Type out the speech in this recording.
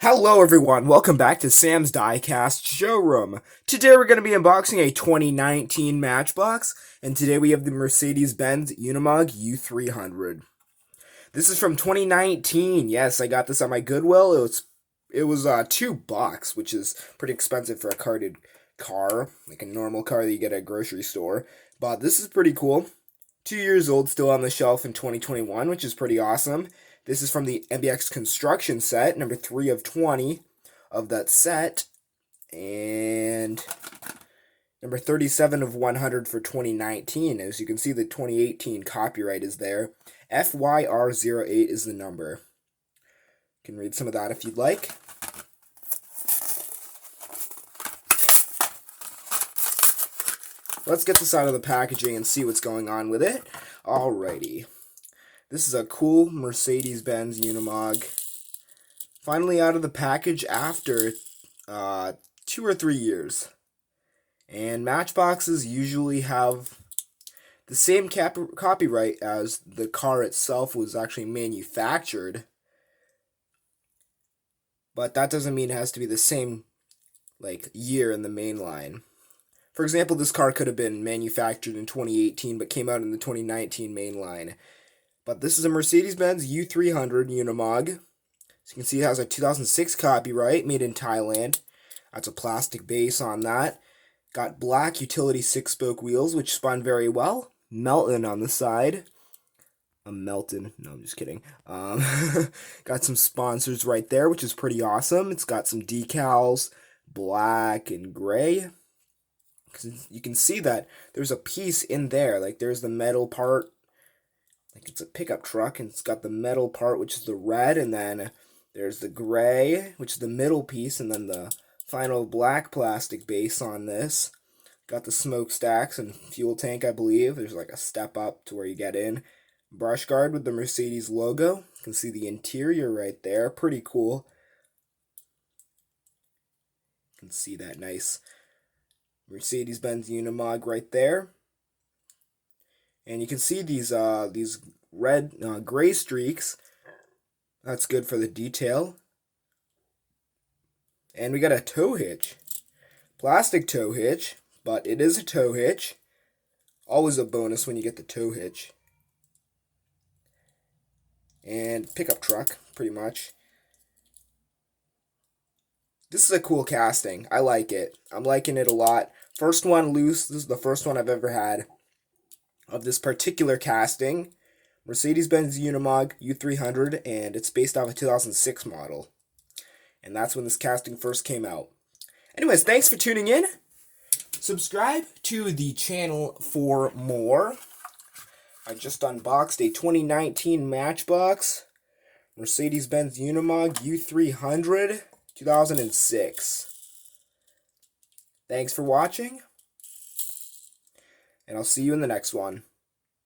Hello everyone, welcome back to Sam's Diecast showroom. Today we're going to be unboxing a 2019 Matchbox, and today we have the Mercedes-Benz Unimog U300. This is from 2019. Yes, I got this on my Goodwill. It was $2, which is pretty expensive for a carded car, like a normal car that you get at a grocery store. But this is pretty cool. 2 years old, still on the shelf in 2021, which is pretty awesome. This is from the MBX construction set, number 3 of 20 of that set, and number 37 of 100 for 2019. As you can see, the 2018 copyright is there. FYR08 is the number. You can read some of that if you'd like. Let's get this out of the packaging and see what's going on with it. Alrighty. This is a cool Mercedes-Benz Unimog. Finally out of the package after 2 or 3 years. And Matchboxes usually have the same copyright as the car itself was actually manufactured. But that doesn't mean it has to be the same year in the main line. For example, this car could have been manufactured in 2018 but came out in the 2019 main line. But this is a Mercedes-Benz U300 Unimog. As you can see, it has a 2006 copyright, made in Thailand. That's a plastic base on that. Got black utility 6-spoke wheels, which spun very well. Melton on the side. Melton. No, I'm just kidding. Got some sponsors right there, which is pretty awesome. It's got some decals, black and gray. You can see that there's a piece in there. There's the metal part. It's a pickup truck, and it's got the metal part, which is the red, and then there's the gray, which is the middle piece, and then the final black plastic base on this. Got the smokestacks and fuel tank, I believe. There's a step up to where you get in. Brush guard with the Mercedes logo. You can see the interior right there. Pretty cool. You can see that nice Mercedes-Benz Unimog right there. And you can see these red, gray streaks. That's good for the detail. And we got a tow hitch. Plastic tow hitch, but it is a tow hitch. Always a bonus when you get the tow hitch. And pickup truck, pretty much. This is a cool casting. I like it. I'm liking it a lot. First one loose. This is the first one I've ever had of this particular casting. Mercedes-Benz Unimog U300, and it's based off a 2006 model. And that's when this casting first came out. Anyways, thanks for tuning in. Subscribe to the channel for more. I just unboxed a 2019 Matchbox Mercedes-Benz Unimog U300 2006. Thanks for watching, and I'll see you in the next one.